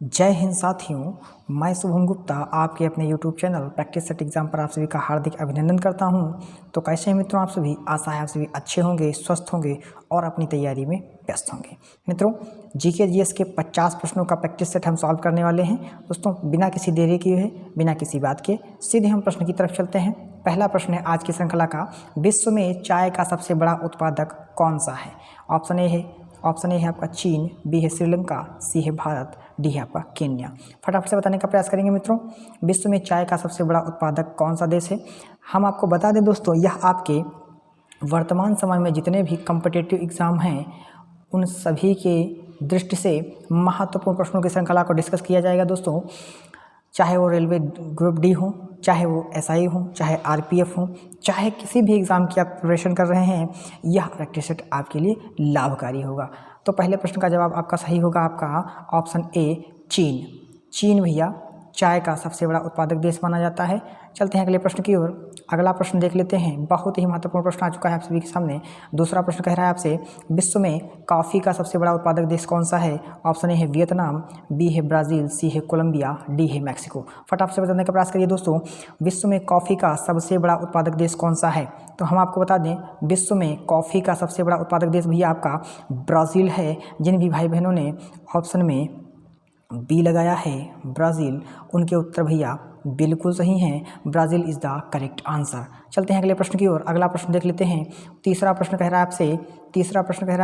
जय हिंद साथियों, मैं शुभम गुप्ता आपके अपने YouTube channel practice set exam पर आप सभी का हार्दिक अभिनंदन करता हूं। तो कैसे हैं मित्रों आप सभी? आशा है आप सभी अच्छे होंगे, स्वस्थ होंगे और अपनी तैयारी में व्यस्त होंगे। मित्रों, जीके जीएस के 50 प्रश्नों का प्रैक्टिस सेट हम सॉल्व करने वाले हैं। दोस्तों, बिना किसी देरी किए हुए, बिना किसी बात के सीधे हम प्रश्न की तरफ चलते हैं। पहला प्रश्न है आज की श्रृंखला का, विश्व में चाय का सबसे बड़ा उत्पादक कौन सा है? ऑप्शन ए है आपका चीन, बी है श्रीलंका, सी है भारत, डी है आपका केन्या। फटाफट से बताने का प्रयास करेंगे मित्रों, विश्व में चाय का सबसे बड़ा उत्पादक कौन सा देश है? हम आपको बता दें दोस्तों, यह आपके वर्तमान समय में जितने भी कॉम्पिटिटिव एग्ज़ाम हैं उन सभी के दृष्टि से महत्वपूर्ण प्रश्नों की श्रृंखला को डिस्कस किया जाएगा दोस्तों। चाहे वो रेलवे ग्रुप डी हो, चाहे वो एसआई हो, चाहे आरपीएफ हो, चाहे किसी भी एग्ज़ाम की आप प्रिपरेशन कर रहे हैं, यह प्रैक्टिस सेट आपके लिए लाभकारी होगा। तो पहले प्रश्न का जवाब आपका सही होगा, आपका ऑप्शन ए चीन। चीन भैया चाय का सबसे बड़ा उत्पादक देश माना जाता है। चलते हैं अगले प्रश्न की ओर। अगला प्रश्न देख लेते हैं, बहुत ही महत्वपूर्ण प्रश्न आ चुका है आप सभी के सामने। दूसरा प्रश्न कह रहा है आपसे, विश्व में कॉफ़ी का सबसे बड़ा उत्पादक देश कौन सा है? ऑप्शन ए है वियतनाम, बी है ब्राज़ील, सी है कोलंबिया, डी है मैक्सिको। फटाफट से बताने का प्रयास करिए दोस्तों, विश्व में कॉफ़ी का सबसे बड़ा उत्पादक देश कौन सा है? तो हम आपको बता दें, विश्व में कॉफ़ी का सबसे बड़ा उत्पादक देश भैया आपका ब्राज़ील है। जिन भी भाई बहनों ने ऑप्शन में बी लगाया है ब्राज़ील, उनके उत्तर भैया बिल्कुल सही हैं। Brazil is the correct answer. चलते हैं अगले प्रश्न की ओर। अगला प्रश्न देख लेते हैं। तीसरा प्रश्न कह रहा है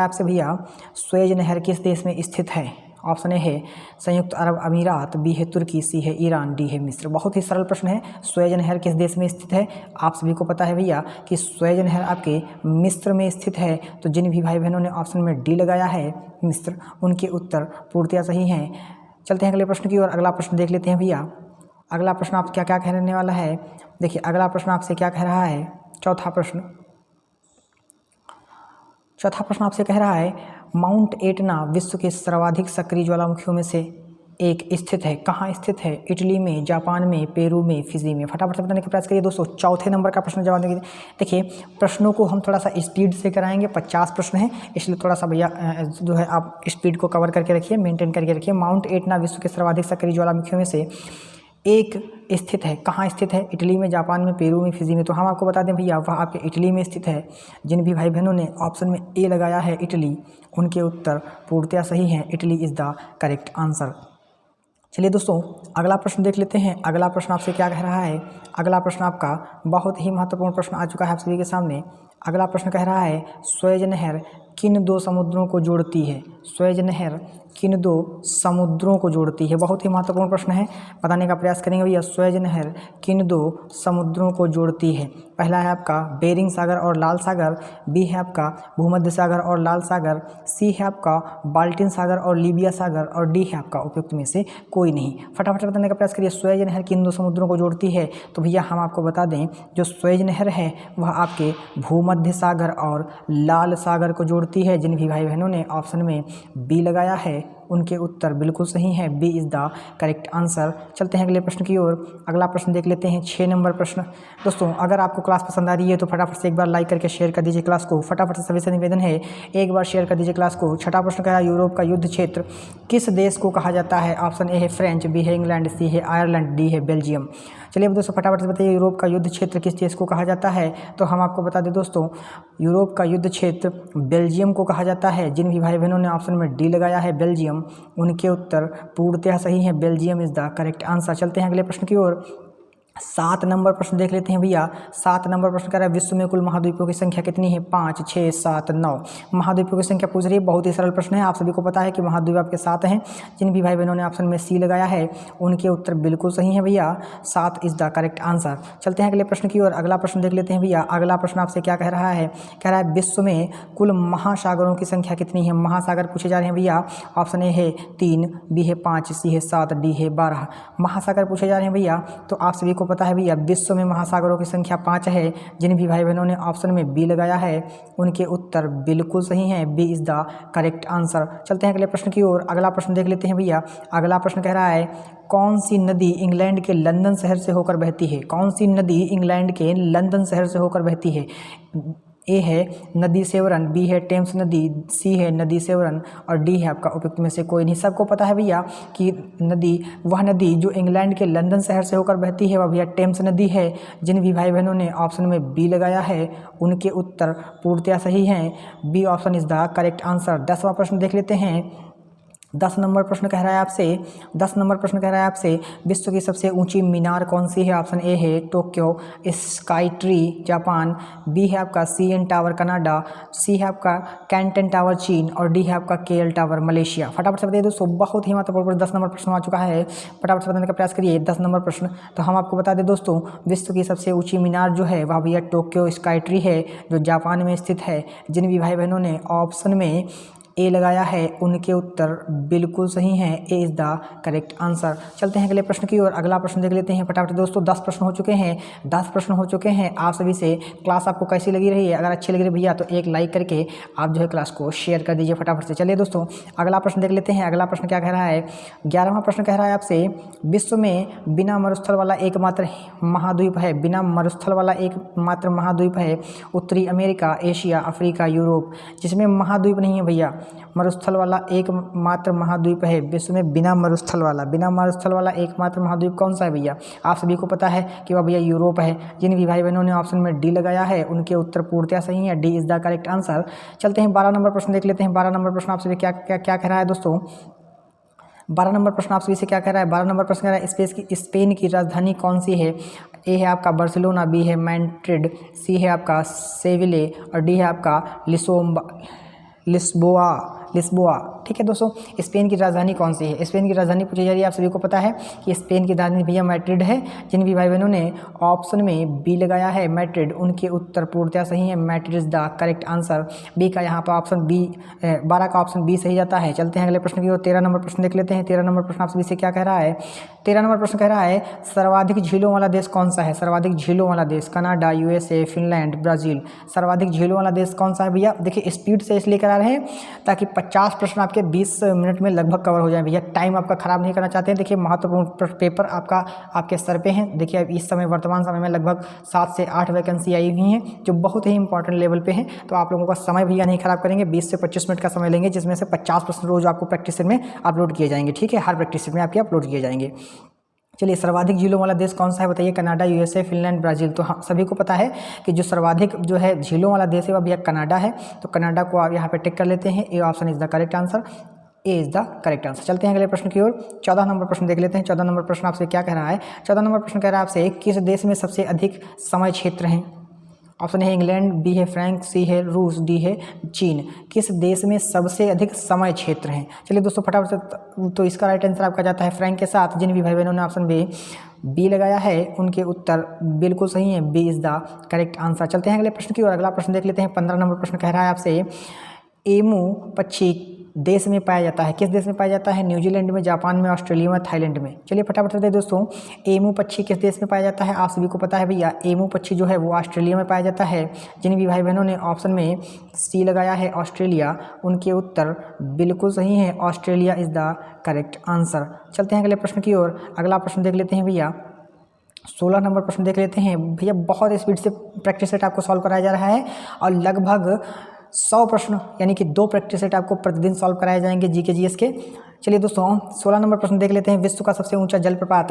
आपसे भैया, स्वेज नहर किस देश में स्थित है? ऑप्शन ए है संयुक्त अरब अमीरात, बी है तुर्की, सी है ईरान, डी है मिस्र। बहुत ही सरल प्रश्न है। स्वेज नहर किस देश में स्थित है? आप सभी को पता है भैया कि स्वेज नहर आपके मिस्र में स्थित है। तो जिन भी भाई बहनों ने ऑप्शन में डी लगाया है मिस्र, उनके उत्तर पूर्णतया सही हैं। चलते हैं अगले प्रश्न की ओर। अगला प्रश्न देख लेते हैं भैया। अगला प्रश्न आप क्या कहने वाला है? देखिए, अगला प्रश्न आपसे क्या कह रहा है? चौथा प्रश्न आपसे कह रहा है, माउंट एटना विश्व के सर्वाधिक सक्रिय ज्वालामुखियों में से एक स्थित है। कहाँ स्थित है? इटली में, जापान में, पेरू में, फिजी में। फटाफट से बताने का प्रयास करिए दोस्तों। चौथे नंबर का प्रश्न जवाब देंगे। देखिए, प्रश्नों को हम थोड़ा सा स्पीड से कराएंगे। 50 प्रश्न है, इसलिए थोड़ा सा भैया जो है आप स्पीड को कवर करके रखिए, मेंटेन करके रखिए। माउंट एटना विश्व के सर्वाधिक सक्रिय ज्वालामुखियों में से एक स्थित है। कहाँ स्थित है? इटली में, जापान में, पेरू में, फिजी में। तो हम आपको बता दें भैया, वह आपके इटली में स्थित है। जिन भी भाई बहनों ने ऑप्शन में ए लगाया है इटली, उनके उत्तर पूर्णतया सही हैं। Italy is the correct answer. चलिए दोस्तों, अगला प्रश्न देख लेते हैं। अगला प्रश्न आपसे क्या कह रहा है? अगला प्रश्न आपका बहुत ही महत्वपूर्ण प्रश्न आ चुका है आप सभी के सामने। अगला प्रश्न कह रहा है, स्वेज नहर किन दो समुद्रों को जोड़ती है? स्वेज नहर किन दो समुद्रों को जोड़ती है? बहुत ही महत्वपूर्ण प्रश्न है, बताने का प्रयास करेंगे भैया। स्वेज नहर किन दो समुद्रों को जोड़ती है? पहला है आपका बेरिंग सागर और लाल सागर, बी है आपका भूमध्य सागर और लाल सागर, सी है आपका बाल्टिन सागर और लीबिया सागर, और डी है आपका उपयुक्त में से कोई नहीं। फटाफट बताने का प्रयास करिए, स्वेज नहर किन दो समुद्रों को जोड़ती है? तो भैया हम आपको बता दें, जो स्वेज नहर है वह आपके भूमध्य सागर और लाल सागर को जोड़ती है। जिन भी भाई बहनों ने ऑप्शन में बी लगाया है, उनके उत्तर बिल्कुल सही हैं। B is the correct answer. चलते हैं अगले प्रश्न की ओर। अगला प्रश्न देख लेते हैं, 6 नंबर प्रश्न। दोस्तों, अगर आपको क्लास पसंद आ रही है तो फटाफट से एक बार लाइक करके शेयर कर दीजिए क्लास को। फटाफट से सभी से निवेदन है, एक बार शेयर कर दीजिए क्लास को। छठा प्रश्न कह रहा है, यूरोप का युद्ध क्षेत्र किस देश को कहा जाता है? ऑप्शन ए है फ्रेंच, बी है इंग्लैंड, सी है आयरलैंड, डी है बेल्जियम। चलिए अब दोस्तों फटाफट से बताइए, यूरोप का युद्ध क्षेत्र किस देश को कहा जाता है? तो हम आपको बता दें दोस्तों, यूरोप का युद्ध क्षेत्र बेल्जियम को कहा जाता है। जिन भी भाई बहनों ने ऑप्शन में डी लगाया है बेल्जियम, उनके उत्तर पूर्णतः सही है। Belgium is the correct answer. चलते हैं अगले प्रश्न की ओर। 7 नंबर प्रश्न देख लेते हैं भैया। 7 नंबर प्रश्न कह रहा है, विश्व में कुल महाद्वीपों की संख्या कितनी है? 5, 6, 7, 9। महाद्वीपों की संख्या पूछ रही है। बहुत ही सरल प्रश्न है, आप सभी को पता है कि महाद्वीप आपके 7 हैं। जिन भी भाई बहनों ने ऑप्शन में सी लगाया है, उनके उत्तर बिल्कुल सही है भैया। 7 इज़ द करेक्ट आंसर। चलते हैं अगले प्रश्न की ओर। अगला प्रश्न देख लेते हैं भैया। अगला प्रश्न आपसे क्या कह रहा है? कह रहा है, विश्व में कुल महासागरों की संख्या कितनी है? महासागर पूछे जा रहे हैं भैया। ऑप्शन ए है 3, बी है 5, सी है 7, डी है 12। महासागर पूछे जा रहे हैं भैया। तो आप सभी को पता है भैया, विश्व में महासागरों की संख्या 5 है। जिन भी भाई बहनों ने ऑप्शन में बी लगाया है, उनके उत्तर बिल्कुल सही हैं। B is the correct answer. चलते हैं अगले प्रश्न की ओर। अगला प्रश्न देख लेते हैं भैया। अगला प्रश्न कह रहा है, कौन सी नदी इंग्लैंड के लंदन शहर से होकर बहती है? कौन सी नदी इंग्लैंड के लंदन शहर से होकर बहती है? ए है नदी सेवरन, बी है टेम्स नदी, सी है नदी सेवरन और डी है आपका उपयुक्त में से कोई नहीं। सबको पता है भैया कि नदी, वह नदी जो इंग्लैंड के लंदन शहर से होकर बहती है वह भैया टेम्स नदी है। जिन भी भाई बहनों ने ऑप्शन में बी लगाया है उनके उत्तर पूर्णतया सही हैं। B option is the correct answer. 10वां प्रश्न देख लेते हैं। 10 नंबर प्रश्न कह रहा है आपसे, 10 नंबर प्रश्न कह रहा है आपसे, विश्व की सबसे ऊंची मीनार कौन सी है? ऑप्शन ए है Tokyo sky tree Japan, B है आपका CN टावर कनाडा, सी है आपका कैंटन टावर चीन और डी है आपका KL टावर मलेशिया। फटाफट से बताइए दोस्तों, बहुत ही महत्वपूर्ण 10 नंबर प्रश्न आ चुका है, फटाफट से बताने का प्रयास करिए। 10 नंबर प्रश्न तो हम आपको बता दें दोस्तों, विश्व की सबसे ऊँची मीनार जो है वह भैया टोक्यो स्काई ट्री है जो जापान में स्थित है। जिन भी भाई बहनों ने ऑप्शन में ए लगाया है उनके उत्तर बिल्कुल सही हैं। A is the correct answer. चलते हैं अगले प्रश्न की ओर। अगला प्रश्न देख लेते हैं फटाफट दोस्तों। 10 प्रश्न हो चुके हैं, 10 प्रश्न हो चुके हैं। आप सभी से क्लास आपको कैसी लगी रही है? अगर अच्छी लगी रही भैया तो एक लाइक करके आप जो है क्लास को शेयर कर दीजिए फटाफट से। चलिए दोस्तों अगला प्रश्न देख लेते हैं। अगला प्रश्न क्या कह रहा है? 11वां प्रश्न कह रहा है आपसे, विश्व में बिना मरुस्थल वाला एकमात्र महाद्वीप है, बिना मरुस्थल वाला एकमात्र महाद्वीप है उत्तरी अमेरिका, एशिया, अफ्रीका, यूरोप। जिसमें महाद्वीप नहीं है भैया, मरुस्थल वाला एकमात्र महाद्वीप है विश्व में बिना मरुस्थल वाला एकमात्र महाद्वीप कौन सा है भैया? आप सभी को पता है कि वह भैया यूरोप है। जिन भी भाई बहनों ने ऑप्शन में डी लगाया है उनके उत्तर पूर्णतया सही है। D is the correct answer. चलते हैं 12 नंबर प्रश्न देख लेते हैं। 12 नंबर प्रश्न आपसे क्या कह रहा है दोस्तों? 12 नंबर प्रश्न आप सभी से क्या कह रहा है? 12 नंबर प्रश्न कह रहा है स्पेन की राजधानी कौन सी है? ए है आपका बार्सिलोना, बी है मैड्रिड, सी है आपका सेविले और डी है आपका लिस्बोआ। ठीक है दोस्तों, स्पेन की राजधानी कौन सी है? स्पेन की राजधानी पूछी जा रही है। आप सभी को पता है कि स्पेन की राजधानी भैया मैड्रिड है। जिन भी भाई बहनों ने ऑप्शन में बी लगाया है मैड्रिड उनके उत्तर पूर्णतया सही है। Madrid is the correct answer. B का यहाँ पर ऑप्शन बी, 12 का ऑप्शन बी सही जाता है। चलते हैं अगले प्रश्न की ओर। 13 नंबर प्रश्न देख लेते हैं। 13 नंबर प्रश्न आप सभी से क्या कह रहा है? 13 नंबर प्रश्न कह रहा है, सर्वाधिक झीलों वाला देश कौन सा है? सर्वाधिक झीलों वाला देश कनाडा, USA, फिनलैंड, ब्राज़ील। सर्वाधिक झीलों वाला देश कौन सा है भैया? देखिए स्पीड से इसलिए करा रहे हैं ताकि 50 प्रश्न आपके 20 मिनट में लगभग कवर हो जाए भैया। टाइम आपका खराब नहीं करना चाहते हैं। देखिए महत्वपूर्ण पेपर आपके सर पे हैं। देखिए अब इस समय वर्तमान समय में लगभग 7 से 8 वैकेंसी आई हुई हैं जो बहुत ही इंपॉर्टेंट लेवल पे हैं। तो आप लोगों का समय भैया नहीं खराब करेंगे। 20 से 25 मिनट का समय लेंगे जिसमें से 50 प्रश्न रोज आपको प्रैक्टिस सेट में अपलोड किए जाएंगे। ठीक है, हर प्रैक्टिस सेट में आपके अपलोड किए जाएंगे। चलिए सर्वाधिक झीलों वाला देश कौन सा है बताइए? Canada, USA, Finland, Brazil. तो हम सभी को पता है कि जो सर्वाधिक जो है झीलों वाला देश है वह भैया कनाडा है। तो कनाडा को आप यहाँ पे टिक कर लेते हैं। A option is the correct answer. A is the correct answer. चलते हैं अगले प्रश्न की ओर। 14 नंबर प्रश्न देख लेते हैं। 14 नंबर प्रश्न आपसे क्या कह रहा है? 14 नंबर प्रश्न कह रहा है आपसे, किस देश में सबसे अधिक समय क्षेत्र हैं? ऑप्शन है इंग्लैंड, बी है फ्रांस, सी है रूस, डी है चीन। किस देश में सबसे अधिक समय क्षेत्र हैं? चलिए दोस्तों फटाफट से, तो इसका राइट आंसर आपका जाता है फ्रांस के साथ। जिन भी भाई बहनों ने ऑप्शन बी लगाया है उनके उत्तर बिल्कुल सही है। B is the correct answer. चलते हैं अगले प्रश्न की ओर। अगला प्रश्न देख लेते हैं। 15 नंबर प्रश्न कह रहा है आपसे, एमू पक्षी देश में पाया जाता है? किस देश में पाया जाता है? न्यूजीलैंड में, जापान में, ऑस्ट्रेलिया में, थाईलैंड में। चलिए फटाफट से दोस्तों, एमू पक्षी किस देश में पाया जाता है? आप सभी को पता है भैया, एमू पक्षी जो है वो ऑस्ट्रेलिया में पाया जाता है। जिन भी भाई बहनों ने ऑप्शन में सी लगाया है ऑस्ट्रेलिया उनके उत्तर बिल्कुल सही है। Australia is the correct answer. चलते हैं अगले प्रश्न की ओर। अगला प्रश्न देख लेते हैं भैया। 16 नंबर प्रश्न देख लेते हैं भैया। बहुत स्पीड से प्रैक्टिस सेट आपको सॉल्व कराया जा रहा है और लगभग 100 प्रश्न यानी कि 2 प्रैक्टिस सेट आपको प्रतिदिन सॉल्व कराए जाएंगे जीके जीएस के। चलिए दोस्तों 16 नंबर प्रश्न देख लेते हैं। विश्व का सबसे ऊंचा जलप्रपात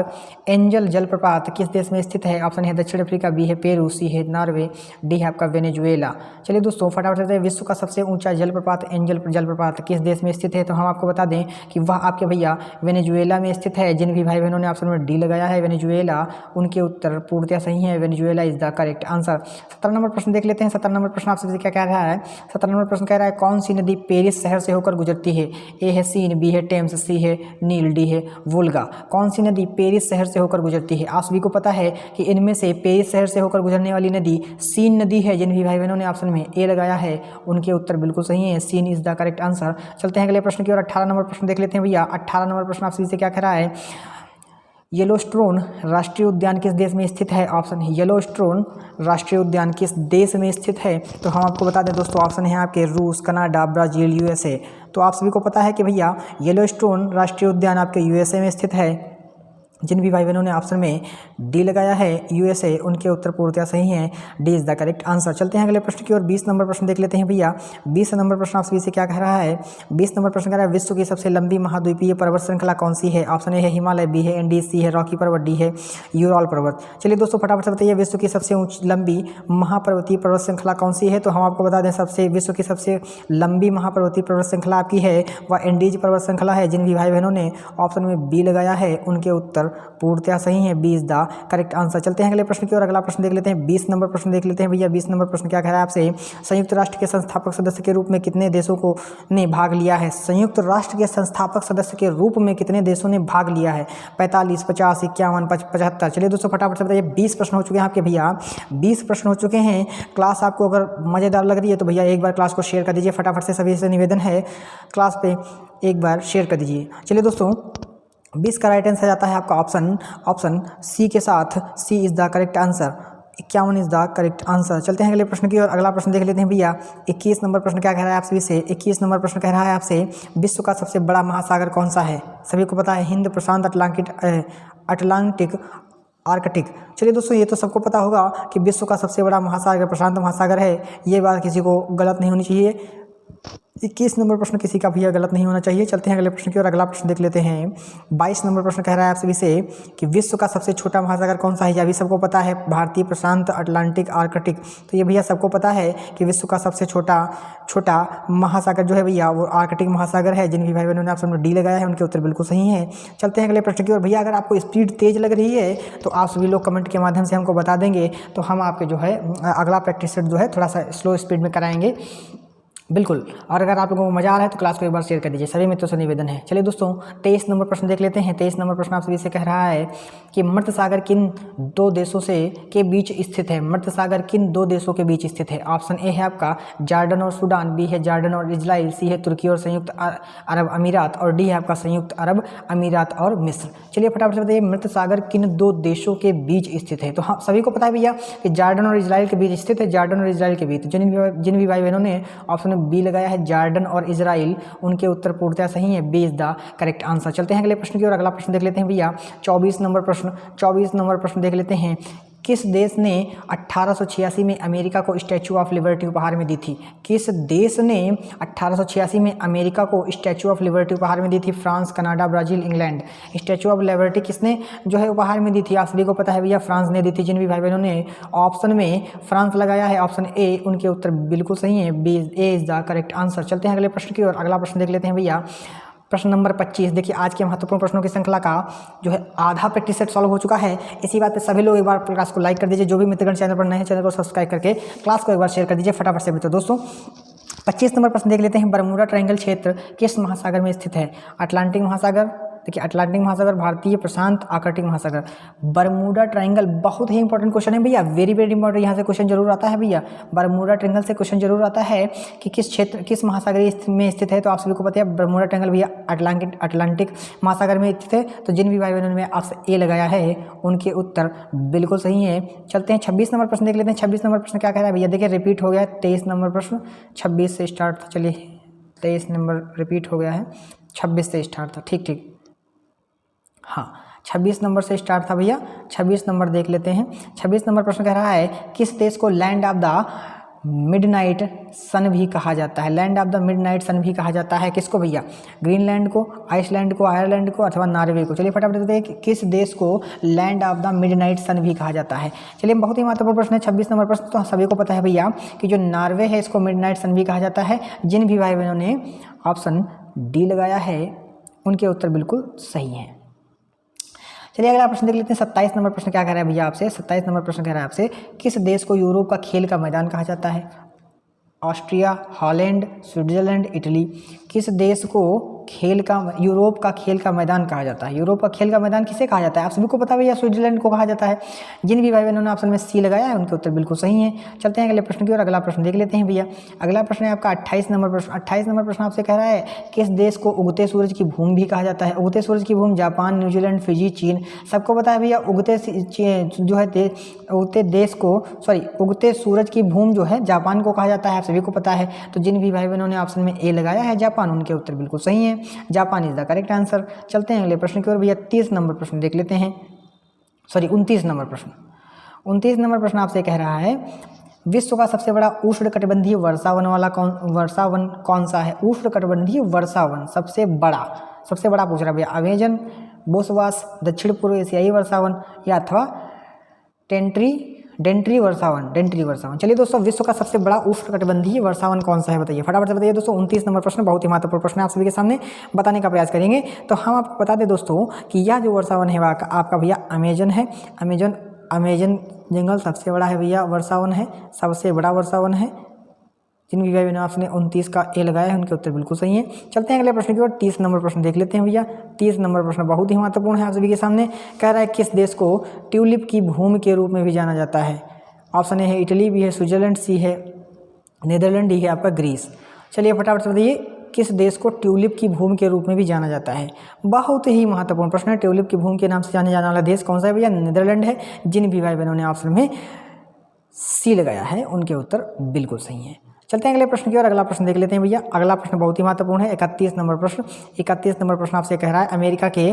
एंजल जलप्रपात किस देश में स्थित है? ऑप्शन है दक्षिण अफ्रीका, बी है पेरू, सी है नॉर्वे, डी है आपका वेनेजुएला। चलिए दोस्तों फटाफट से, विश्व का सबसे ऊंचा जलप्रपात एंजल जलप्रपात किस देश में स्थित है? तो हम आपको बता दें कि वह आपके भैया वेनेजुएला में स्थित है। जिन भी भाई बहनों ने ऑप्शन में डी लगाया है वेनेजुएला उनके उत्तर पूर्णतया सही है। Venezuela is the correct answer. 17 number प्रश्न देख लेते हैं। 17 नंबर प्रश्न आपसे क्या कह रहा है? 17 नंबर प्रश्न कह रहा है, कौन सी नदी पेरिस शहर से होकर गुजरती है? ए है सीन, बी है टेम्स, सी है नील, डी है वोल्गा। कौन सी नदी पेरिस शहर से होकर गुजरती है? आप सभी को पता है कि इनमें से पेरिस शहर से होकर गुजरने वाली नदी सीन नदी है। जिन भी भाई बहनों ने ऑप्शन में ए लगाया है उनके उत्तर बिल्कुल सही है। C is the correct answer. चलते हैं अगले प्रश्न की ओर। 18 नंबर प्रश्न देख लेते हैं भैया। 18 नंबर प्रश्न आप सभी से क्या कह रहा है? येलोस्टोन राष्ट्रीय उद्यान किस देश में स्थित है? ऑप्शन है येलोस्टोन राष्ट्रीय उद्यान किस देश में स्थित है? तो हम आपको बता दें दोस्तों, ऑप्शन है आपके रूस, कनाडा, ब्राज़ील, USA। तो आप सभी को पता है कि भैया येलोस्टोन राष्ट्रीय उद्यान आपके USA में स्थित है। जिन भी भाई बहनों ने ऑप्शन में डी लगाया है यूएसए, उनके उत्तर पूर्णतया सही हैं। D is the correct answer. चलते हैं अगले प्रश्न की ओर। 20 नंबर प्रश्न देख लेते हैं भैया। 20 नंबर प्रश्न आप सभी से क्या कह रहा है? 20 नंबर प्रश्न कह रहा है विश्व की सबसे लंबी महाद्वीपीय पर्वत श्रृंखला कौन सी है? ऑप्शन ए है हिमालय, बी है एंडीज, सी है रॉकी पर्वत, डी है यूरॉल पर्वत। चलिए दोस्तों फटाफट से बताइए विश्व की सबसे लंबी महापर्वतीय पर्वत श्रृंखला कौन सी है? तो हम आपको बता दें विश्व की सबसे लंबी महापर्वतीय पर्वत श्रृंखला आपकी है वह एंडीज पर्वत श्रृंखला है। जिन भी भाई बहनों ने ऑप्शन में बी लगाया है उनके उत्तर पूर्णतया सही है। B is the correct answer. चलते हैं अगले प्रश्न की ओर। अगला प्रश्न देख लेते हैं। 20 नंबर प्रश्न देख लेते हैं भैया। 20 नंबर प्रश्न क्या कह रहा है आपसे? संयुक्त राष्ट्र के संस्थापक सदस्य के रूप में कितने देशों को ने भाग लिया है? संयुक्त राष्ट्र के संस्थापक सदस्य के रूप में कितने देशों ने भाग लिया है? 45, 50, 51, 75। चलिए दोस्तों फटाफट से बताइए। 20 प्रश्न हो चुके हैं आपके भैया। 20 प्रश्न हो चुके हैं। क्लास आपको अगर मज़ेदार लग रही है तो भैया एक बार क्लास को शेयर कर दीजिए। फटाफट से सभी से निवेदन है क्लास पे एक बार शेयर कर दीजिए। चलिए दोस्तों 20 का राइट आंसर जाता है आपका ऑप्शन सी के साथ। C is the correct answer. 51 is the correct answer. चलते हैं अगले प्रश्न की ओर। अगला प्रश्न देख लेते हैं भैया। 21 नंबर प्रश्न क्या कह रहा है आपसे से? 21 नंबर प्रश्न कह रहा है आपसे विश्व का सबसे बड़ा महासागर कौन सा है? सभी को पता है हिंद प्रशांत अटलांटिक आर्कटिक। चलिए दोस्तों ये तो सबको पता होगा कि विश्व का सबसे बड़ा महासागर प्रशांत महासागर है। ये बात किसी को गलत नहीं होनी चाहिए। 21 नंबर प्रश्न किसी का भैया गलत नहीं होना चाहिए। चलते हैं अगले प्रश्न की ओर। अगला प्रश्न देख लेते हैं। 22 नंबर प्रश्न कह रहा है आप सभी से कि विश्व का सबसे छोटा महासागर कौन सा है? ये अभी सबको पता है भारतीय प्रशांत अटलांटिक आर्कटिक। तो ये भैया सबको पता है कि विश्व का सबसे छोटा महासागर जो है भैया वो आर्कटिक महासागर है। जिन भी भाई बहनों ने ऑप्शन में डी लगाया है उनके उत्तर बिल्कुल सही है। चलते हैं अगले प्रश्न की ओर। भैया अगर आपको स्पीड तेज लग रही है तो आप सभी लोग कमेंट के माध्यम से हमको बता देंगे तो हम आपके जो है अगला प्रैक्टिस सेट जो है थोड़ा सा स्लो स्पीड में कराएंगे बिल्कुल। और अगर आप लोगों को मजा आ रहा है तो क्लास को एक बार शेयर कर दीजिए। सभी मित्रों से निवेदन है। चलिए दोस्तों 23 नंबर प्रश्न देख लेते हैं। 23 नंबर प्रश्न आप सभी से कह रहा है कि मध्य सागर किन दो देशों के बीच स्थित है? मध्य सागर किन दो देशों के बीच स्थित है? ऑप्शन ए है आपका जॉर्डन और सूडान, बी है जॉर्डन और इजराइल, सी है तुर्की और संयुक्त अरब अमीरात और डी है आपका संयुक्त अरब अमीरात और मिस्र। चलिए फटाफट से बताइए मध्य सागर किन दो देशों के बीच स्थित है? तो हाँ सभी को पता है भैया कि जॉर्डन और इजराइल के बीच स्थित है। जॉर्डन और इजराइल के बीच जिन भी भाई बहनों ने ऑप्शन बी लगाया है जॉर्डन और इजराइल उनके उत्तर पूर्णतया सही है। B is the correct answer. चलते हैं अगले प्रश्न की ओर। अगला प्रश्न देख लेते हैं भैया। 24 नंबर प्रश्न देख लेते हैं। किस देश ने 1886 में अमेरिका को स्टैचू ऑफ लिबर्टी उपहार में दी थी? किस देश ने 1886 में अमेरिका को स्टैचू ऑफ लिबर्टी उपहार में दी थी? France, Canada, Brazil, England. Statue of liberty किसने जो है उपहार में दी थी? आप सभी को पता है भैया फ्रांस ने दी थी। जिन भी भाई बहनों ने ऑप्शन में फ्रांस लगाया है ऑप्शन ए उनके उत्तर बिल्कुल सही है। B A is the correct answer. चलते हैं अगले प्रश्न की ओर। अगला प्रश्न देख लेते हैं भैया। प्रश्न नंबर 25। देखिए आज के महत्वपूर्ण प्रश्नों की श्रृंखला का जो है आधा प्रैक्टिस सेट सॉल्व हो चुका है। इसी बात पे सभी लोग एक बार क्लास को लाइक कर दीजिए। जो भी मित्रगण चैनल पर नए हैं चैनल को सब्सक्राइब करके क्लास को एक बार शेयर कर दीजिए फटाफट से। दोस्तों 25 नंबर प्रश्न देख लेते हैं। बरमूडा ट्रायंगल क्षेत्र किस महासागर में स्थित है? अटलांटिक महासागर, देखिए अटलांटिक महासागर, भारतीय प्रशांत, आर्कटिक महासागर। बरमूडा ट्रायंगल बहुत ही इंपॉर्टेंट क्वेश्चन है भैया। Very important. यहाँ से क्वेश्चन जरूर आता है भैया। बरमूडा ट्रायंगल से क्वेश्चन जरूर आता है कि किस महासागर में स्थित है? तो आप सभी को पता है बरमूडा ट्रायंगल भैया अटलांटिक महासागर में स्थित है। तो जिन भी भाई बहनों ने ऑप्शन ए लगाया है उनके उत्तर बिल्कुल सही है। चलते हैं 26 नंबर प्रश्न देख लेते हैं। 26 नंबर प्रश्न क्या कह रहा है भैया? देखिए रिपीट हो गया 23 नंबर प्रश्न 26 से स्टार्ट था। चलिए 23 नंबर रिपीट हो गया है, 26 से स्टार्ट था। ठीक हाँ 26 नंबर से स्टार्ट था भैया। 26 नंबर देख लेते हैं। 26 नंबर प्रश्न कह रहा है किस देश को लैंड ऑफ द मिडनाइट सन भी कहा जाता है? लैंड ऑफ द मिडनाइट सन भी कहा जाता है किसको भैया? ग्रीनलैंड को, आइसलैंड को, आयरलैंड को अथवा नॉर्वे को। चलिए फटाफट बताते हैं कि किस देश को लैंड ऑफ द मिडनाइट सन भी कहा जाता है। चलिए बहुत ही महत्वपूर्ण प्रश्न है 26 नंबर प्रश्न। तो सभी को पता है भैया कि जो नॉर्वे है इसको मिडनाइट सन भी कहा जाता है। जिन भी भाई बहनों ने ऑप्शन डी लगाया है उनके उत्तर बिल्कुल सही हैं। चलिए अगला प्रश्न देख लेते हैं। 27 नंबर प्रश्न क्या कह रहा है भैया आपसे? 27 नंबर प्रश्न कह रहा है आपसे किस देश को यूरोप का खेल का मैदान कहा जाता है? Austria, Holland, Switzerland, Italy. किस देश को यूरोप का खेल का मैदान कहा जाता है? यूरोप का खेल का मैदान किसे कहा जाता है? आप सभी को पता है भैया स्विट्जरलैंड को कहा जाता है। जिन भी भाई बहनों ने ऑप्शन में सी लगाया है उनके उत्तर बिल्कुल सही है। चलते हैं अगले प्रश्न की ओर। अगला प्रश्न देख लेते हैं भैया। अगला प्रश्न है आपका 28 नंबर प्रश्न। 28 नंबर प्रश्न आपसे कह रहा है किस देश को उगते सूरज की भूमि भी कहा जाता है? उगते सूरज की भूमि जापान, न्यूजीलैंड, फिजी, चीन। सबको पता है भैया उगते सूरज की भूमि जो है जापान को कहा जाता है। आप सभी को पता है। तो जिन भी भाई बहनों ने ऑप्शन में ए लगाया है जापान, उनके उत्तर बिल्कुल सही है, Japan is the correct answer. चलते हैं अगले प्रश्न की ओर भैया। 30 नंबर प्रश्न देख लेते हैं, सॉरी 29 नंबर प्रश्न। 29 नंबर प्रश्न आपसे कह रहा है विश्व का सबसे बड़ा उष्णकटिबंधीय वर्षावन कौन सा है? उष्णकटिबंधीय वर्षावन सबसे बड़ा पूछ रहा है भैया। अमेजन, बोसवास, दक्षिण पूर्व एशियाई वर्षावन या अथवा डेंट्री वर्षावन। चलिए दोस्तों, विश्व का सबसे बड़ा उष्णकटिबंधीय वर्षावन कौन सा है बताइए, फटाफट से बताइए दोस्तों। 29 नंबर प्रश्न बहुत ही महत्वपूर्ण प्रश्न है, आप सभी के सामने बताने का प्रयास करेंगे। तो हम आपको बता दें दोस्तों कि यह जो वर्षावन है आपका भैया अमेजन है। अमेजन जंगल सबसे बड़ा है भैया वर्षावन है, सबसे बड़ा वर्षावन है। जिन भी भाई आपने 29 का ए लगाया है उनके उत्तर बिल्कुल सही है। चलते हैं अगले प्रश्न की ओर। 30 नंबर प्रश्न देख लेते हैं भैया। 30 नंबर प्रश्न बहुत ही महत्वपूर्ण है, आप सभी के सामने कह रहा है किस देश को ट्यूलिप की भूमि के रूप में भी जाना जाता है? ऑप्शन ए है इटली, बी है स्विट्जरलैंड, सी है नीदरलैंड, डी है आपका ग्रीस। चलिए फटाफट से बताइए किस देश को ट्यूलिप की भूमि के रूप में भी जाना जाता है? बहुत ही महत्वपूर्ण प्रश्न है। ट्यूलिप की भूमि के नाम से जाने जाने वाला देश कौन सा है भैया? नीदरलैंड है। जिन भी भाई बहनों ने ऑप्शन में सी लगाया है उनके उत्तर बिल्कुल सही है। चलते हैं अगले प्रश्न की ओर। अगला प्रश्न देख लेते हैं भैया। अगला प्रश्न बहुत ही महत्वपूर्ण है, 31 नंबर प्रश्न। 31 नंबर प्रश्न आपसे कह रहा है अमेरिका के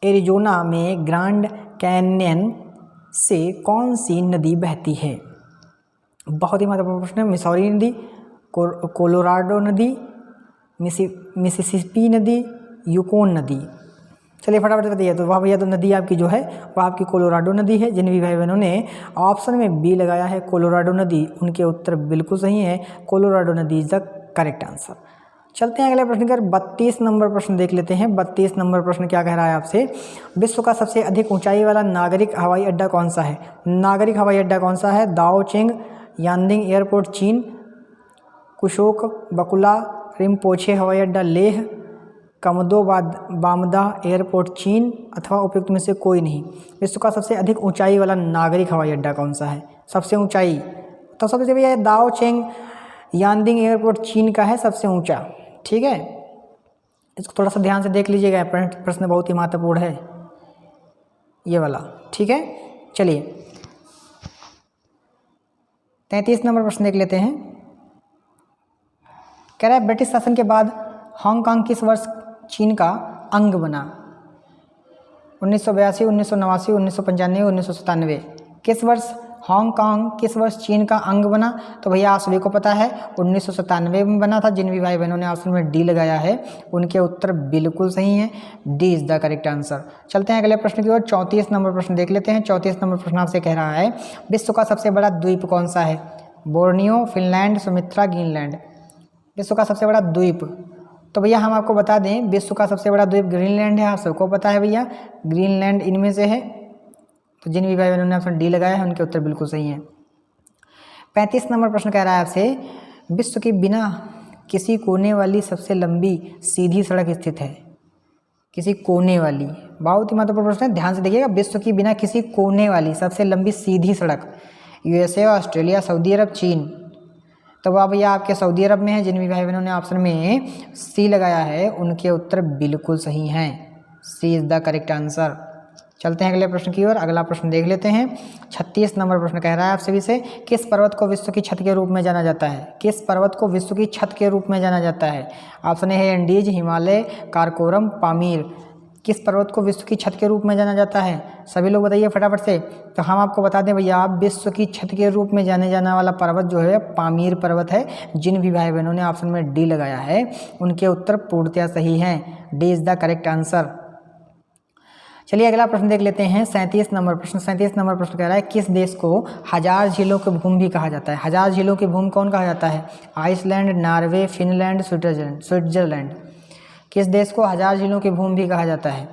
एरिजोना में ग्रैंड कैन्यन से कौन सी नदी बहती है? बहुत ही महत्वपूर्ण प्रश्न है। मिसौरी नदी, कोलोराडो नदी, मिसिसिपी नदी, यूकोन नदी। चलिए फटाफट से बताइए। तो वह भैया तो नदी आपकी जो है वह आपकी कोलोराडो नदी है। जिन भी भाई बहनों ने ऑप्शन में बी लगाया है कोलोराडो नदी, उनके उत्तर बिल्कुल सही है। कोलोराडो नदी इज द करेक्ट आंसर। चलते हैं अगले प्रश्न पर। 32 नंबर प्रश्न देख लेते हैं। 32 नंबर प्रश्न क्या कह रहा है आपसे? विश्व का सबसे अधिक ऊंचाई वाला नागरिक हवाई अड्डा कौन सा है? नागरिक हवाई अड्डा कौन सा है? दाओचेंग यानदिंग एयरपोर्ट चीन, कुशोक बकुला रिम्पोछे हवाई अड्डा लेह, कमदो बामदा एयरपोर्ट चीन, अथवा उपयुक्त में से कोई नहीं। विश्व का सबसे अधिक ऊंचाई वाला नागरिक हवाई अड्डा कौन सा है? सबसे ऊंचाई तो सबसे भैया दाओचेंग यानदिंग एयरपोर्ट चीन का है सबसे ऊंचा। ठीक है, इसको थोड़ा सा ध्यान से देख लीजिएगा, प्रश्न बहुत ही महत्वपूर्ण है ये वाला। ठीक है, चलिए 33 नंबर प्रश्न देख लेते हैं। कह रहा है ब्रिटिश शासन के बाद हांगकांग किस वर्ष चीन का अंग बना? 1982, 1989, 1995, 1997। किस वर्ष हांगकांग किस वर्ष चीन का अंग बना? तो भैया आप सभी को पता है 1997 में बना था। जिन भी भाई बहनों ने ऑप्शन में डी लगाया है उनके उत्तर बिल्कुल सही हैं। D is the correct answer. चलते हैं अगले प्रश्न की ओर। 34 नंबर प्रश्न देख लेते हैं। 34 नंबर प्रश्न आपसे कह रहा है विश्व का सबसे बड़ा द्वीप कौन सा है? Borneo, Finland, Sumitra, Greenland. विश्व का सबसे बड़ा द्वीप तो भैया हम आपको बता दें विश्व का सबसे बड़ा द्वीप ग्रीनलैंड है। आप सबको पता है भैया ग्रीनलैंड इनमें से है। तो जिन भी भाई बहनों ने ऑप्शन डी लगाया है उनके उत्तर बिल्कुल सही हैं। 35 नंबर प्रश्न कह रहा है आपसे विश्व की बिना किसी कोने वाली सबसे लंबी सीधी सड़क स्थित है? किसी कोने वाली, बहुत ही महत्वपूर्ण प्रश्न है, ध्यान से देखिएगा। विश्व की बिना किसी कोने वाली सबसे लंबी सीधी सड़क यूएसए, ऑस्ट्रेलिया, सऊदी अरब, चीन। तो वह भैया आपके सऊदी अरब में है। जिन भी भाई बहनों ने ऑप्शन में सी लगाया है उनके उत्तर बिल्कुल सही हैं। सी इज द करेक्ट आंसर। चलते हैं अगले प्रश्न की ओर। अगला प्रश्न देख लेते हैं। 36 नंबर प्रश्न कह रहा है आप सभी से किस पर्वत को विश्व की छत के रूप में जाना जाता है? किस पर्वत को विश्व की छत के रूप में जाना जाता है? ऑप्शन है एंडीज, हिमालय, कारकोरम, पामीर। किस पर्वत को विश्व की छत के रूप में जाना जाता है? सभी लोग बताइए फटाफट से। तो हम आपको बता दें भैया आप विश्व की छत के रूप में जाने जाने वाला पर्वत जो है पामीर पर्वत है। जिन भी भाई बहनों ने ऑप्शन में डी लगाया है उनके उत्तर पूर्णतया सही हैं। D is the correct answer. चलिए अगला प्रश्न देख लेते हैं। 37 नंबर प्रश्न। 37 नंबर प्रश्न कह रहा है किस देश को हजार झीलों की भूमि भी कहा जाता है? हजार झीलों की भूमि कौन कहा जाता है? Iceland, Norway, Finland, Switzerland. किस देश को हजार झीलों की भूमि भी कहा जाता है?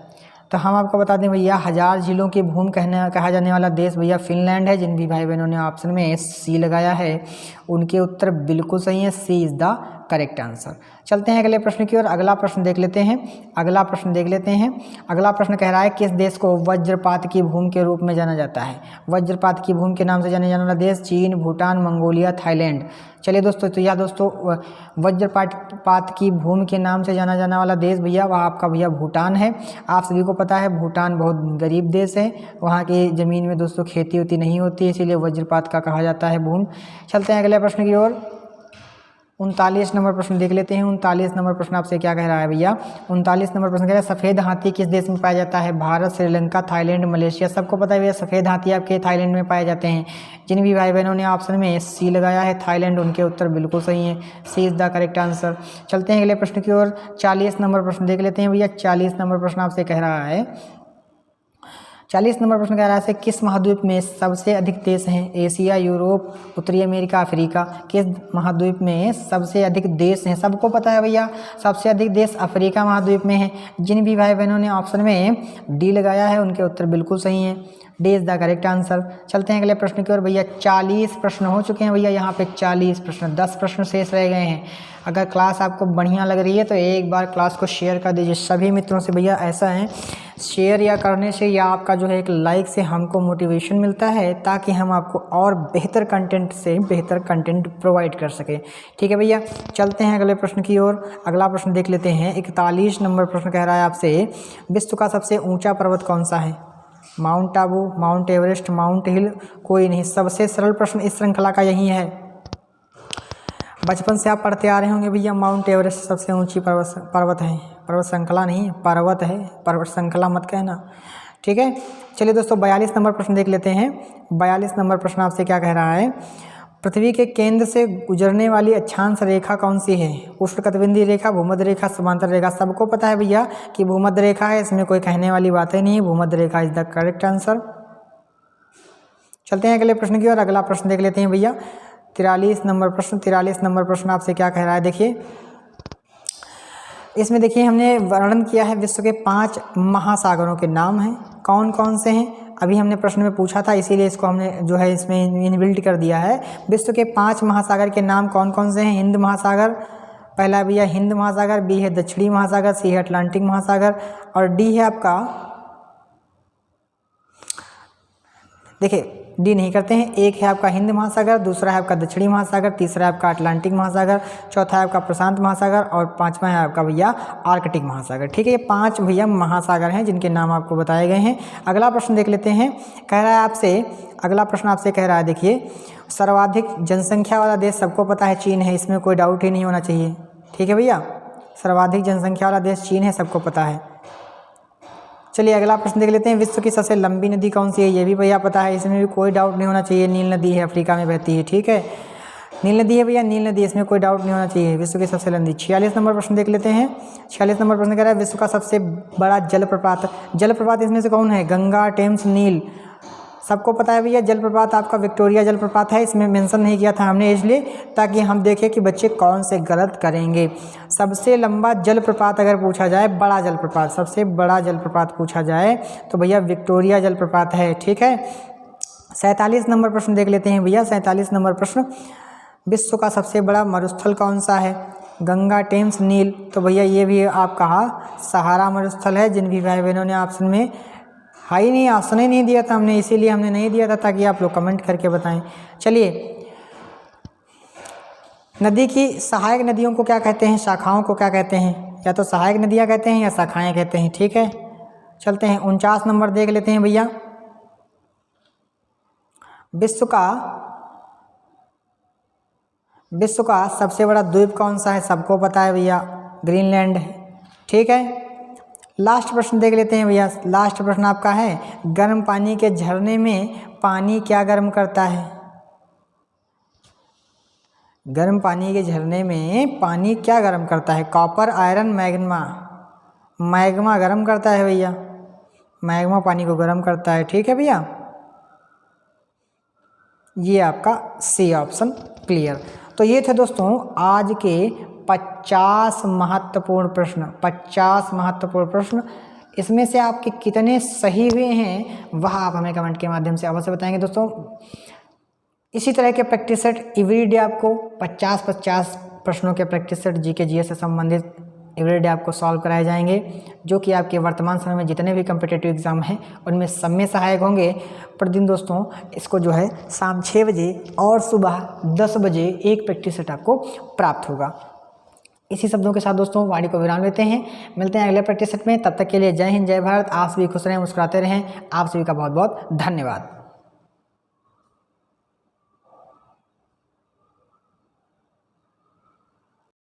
तो हम आपको बता दें भैया हजार झीलों की भूमि कहा जाने वाला देश भैया फिनलैंड है। जिन भी भाई बहनों ने ऑप्शन में सी लगाया है उनके उत्तर बिल्कुल सही है। सी इज द करेक्ट आंसर। चलते हैं अगले प्रश्न की ओर। अगला प्रश्न देख लेते हैं। अगला प्रश्न कह रहा है किस देश को वज्रपात की भूमि के रूप में जाना जाता है? वज्रपात की भूमि के नाम से जाने जाने वाला देश चीन, भूटान, मंगोलिया, थाईलैंड। चलिए दोस्तों, तो यह दोस्तों वज्रपात की भूमि के नाम से जाना जाने वाला देश भैया वह आपका भैया भूटान है। आप सभी को पता है भूटान बहुत गरीब देश है। वहाँ की ज़मीन में दोस्तों खेती होती नहीं होती है, इसीलिए वज्रपात का कहा जाता है भूमि। चलते हैं अगले प्रश्न की ओर। 39 नंबर प्रश्न देख लेते हैं। 39 नंबर प्रश्न आपसे क्या कह रहा है भैया? 39 नंबर प्रश्न कह रहा है सफ़ेद हाथी किस देश में पाया जाता है? Bharat, Sri Lanka, Thailand, Malaysia. सबको पता है भैया सफ़ेद हाथी आपके थाईलैंड में पाए जाते हैं। जिन भी भाई बहनों ने ऑप्शन में सी लगाया है थाईलैंड, उनके उत्तर बिल्कुल सही है। सी इज़ द करेक्ट आंसर। चलते हैं अगले प्रश्न की ओर। 40 नंबर प्रश्न देख लेते हैं भैया। 40 नंबर प्रश्न आपसे कह रहा है 40 नंबर प्रश्न कह रहा है किस महाद्वीप में सबसे अधिक देश हैं? एशिया, यूरोप, उत्तरी अमेरिका, अफ्रीका। किस महाद्वीप में सबसे अधिक देश हैं? सबको पता है भैया सबसे अधिक देश अफ्रीका महाद्वीप में है। जिन भी भाई बहनों ने ऑप्शन में डी लगाया है उनके उत्तर बिल्कुल सही हैं। D is the correct answer. चलते हैं अगले प्रश्न की ओर भैया। 40 प्रश्न हो चुके हैं भैया, यहाँ पे 40 प्रश्न, 10 प्रश्न शेष रह गए हैं। अगर क्लास आपको बढ़िया लग रही है तो एक बार क्लास को शेयर कर दीजिए सभी मित्रों से। भैया ऐसा है, शेयर या करने से या आपका जो है एक लाइक से हमको मोटिवेशन मिलता है ताकि हम आपको और बेहतर कंटेंट से बेहतर कंटेंट प्रोवाइड कर सकें। ठीक है भैया, चलते हैं अगले प्रश्न की ओर। अगला प्रश्न देख लेते हैं। 41 नंबर प्रश्न कह रहा है आपसे विश्व का सबसे ऊंचा पर्वत कौन सा है? Mount Abu, mount Everest, mount hill, कोई नहीं। सबसे सरल प्रश्न इस श्रृंखला का यही है। बचपन से आप पढ़ते आ रहे होंगे भैया माउंट एवरेस्ट सबसे ऊंची पर्वत है। पर्वत श्रृंखला नहीं, पर्वत है, पर्वत श्रृंखला मत कहना। ठीक है, चलिए दोस्तों 42 नंबर प्रश्न देख लेते हैं। 42 नंबर प्रश्न आपसे क्या कह रहा है? पृथ्वी के केंद्र से गुजरने वाली अक्षांश रेखा कौन सी है? उष्णकटिबंधीय रेखा, भूमध्य रेखा, समांतर रेखा। सबको पता है भैया कि भूमध्य रेखा है, इसमें कोई कहने वाली बात ही नहीं है। भूमध्य रेखा इज द करेक्ट आंसर। चलते हैं अगले प्रश्न की ओर। अगला प्रश्न देख लेते हैं भैया। 43 नंबर प्रश्न। 43 नंबर प्रश्न आपसे क्या कह रहा है? देखिए इसमें देखिए हमने वर्णन किया है विश्व के 5 महासागरों के नाम हैं। कौन कौन से हैं अभी हमने प्रश्न में पूछा था, इसीलिए इसको हमने जो है इसमें इनबिल्ट कर दिया है। विश्व के 5 महासागर के नाम कौन कौन से हैं? हिंद महासागर, पहला भैया हिंद महासागर, बी है दक्षिणी महासागर, सी है अटलांटिक महासागर और डी है आपका, देखिए डी नहीं करते हैं। एक है आपका हिंद महासागर, दूसरा है आपका दक्षिणी महासागर, तीसरा है आपका अटलांटिक महासागर, चौथा है आपका प्रशांत महासागर और पांचवा है आपका भैया आर्कटिक महासागर। ठीक है, ये 5 भैया महासागर हैं जिनके नाम आपको बताए गए हैं। अगला प्रश्न देख लेते हैं। कह रहा है आपसे, अगला प्रश्न आपसे कह रहा है देखिए सर्वाधिक जनसंख्या वाला देश सबको पता है चीन है, इसमें कोई डाउट ही नहीं होना चाहिए। ठीक है भैया, सर्वाधिक जनसंख्या वाला देश चीन है, सबको पता है। चलिए अगला प्रश्न देख लेते हैं। विश्व की सबसे लंबी नदी कौन सी है? ये भी भैया पता है, इसमें भी कोई डाउट नहीं होना चाहिए। नील नदी है, अफ्रीका में बहती है। ठीक है, नील नदी है भैया, नील नदी, इसमें कोई डाउट नहीं होना चाहिए। विश्व की सबसे लंबी। 46 नंबर प्रश्न देख लेते हैं। 46 नंबर प्रश्न कह रहा है विश्व का सबसे बड़ा जलप्रपात। जलप्रपात इसमें से कौन है? गंगा, टेम्स, नील। सबको पता है भैया जलप्रपात आपका विक्टोरिया जलप्रपात है, इसमें मेंशन नहीं किया था हमने इसलिए ताकि हम देखें कि बच्चे कौन से गलत करेंगे। सबसे लंबा जलप्रपात अगर पूछा जाए, बड़ा जलप्रपात, सबसे बड़ा जलप्रपात पूछा जाए तो भैया विक्टोरिया जलप्रपात है। ठीक है, 47 नंबर प्रश्न देख लेते हैं भैया। 47 नंबर प्रश्न, विश्व का सबसे बड़ा मरुस्थल कौन सा है? गंगा, टेम्स, नील। तो भैया ये भी आपका सहारा मरुस्थल है। जिन भी भाई बहनों ने ऑप्शन में हाई नहीं, ऑप्शन ही नहीं दिया था हमने, इसीलिए हमने नहीं दिया था ताकि आप लोग कमेंट करके बताएं। चलिए, नदी की सहायक नदियों को क्या कहते हैं? शाखाओं को क्या कहते हैं? या तो सहायक नदियां कहते हैं या शाखाएं कहते हैं। ठीक है, चलते हैं 49 नंबर देख लेते हैं भैया। विश्व का सबसे बड़ा द्वीप कौन सा है? सबको पता है भैया, ग्रीनलैंड है। ठीक है, लास्ट प्रश्न देख लेते हैं भैया। लास्ट प्रश्न आपका है गर्म पानी के झरने में पानी क्या गर्म करता है? गर्म पानी के झरने में पानी क्या गर्म करता है? Copper, iron, magma. मैग्मा गर्म करता है भैया, मैग्मा पानी को गर्म करता है। ठीक है भैया, ये आपका सी ऑप्शन क्लियर। तो ये थे दोस्तों आज के 50 महत्वपूर्ण प्रश्न। 50 महत्वपूर्ण प्रश्न, इसमें से आपके कितने सही हुए हैं वह आप हमें कमेंट के माध्यम से अवश्य बताएंगे दोस्तों। इसी तरह के प्रैक्टिस सेट एवरीडे आपको 50-50 प्रश्नों के प्रैक्टिस सेट जीके जीएस से संबंधित एवरीडे आपको सॉल्व कराए जाएंगे, जो कि आपके वर्तमान समय में जितने भी कम्पिटिटिव एग्जाम हैं उनमें सब में सहायक होंगे। प्रतिदिन दोस्तों इसको जो है शाम 6 बजे और सुबह 10 बजे एक प्रैक्टिस सेट आपको प्राप्त होगा। इसी शब्दों के साथ दोस्तों वाणी को विराम लेते हैं। मिलते हैं अगले प्रैक्टिस सेट में, तब तक के लिए जय हिंद, जय भारत। आप सभी खुश रहें, मुस्कुराते रहें। आप सभी का बहुत बहुत धन्यवाद।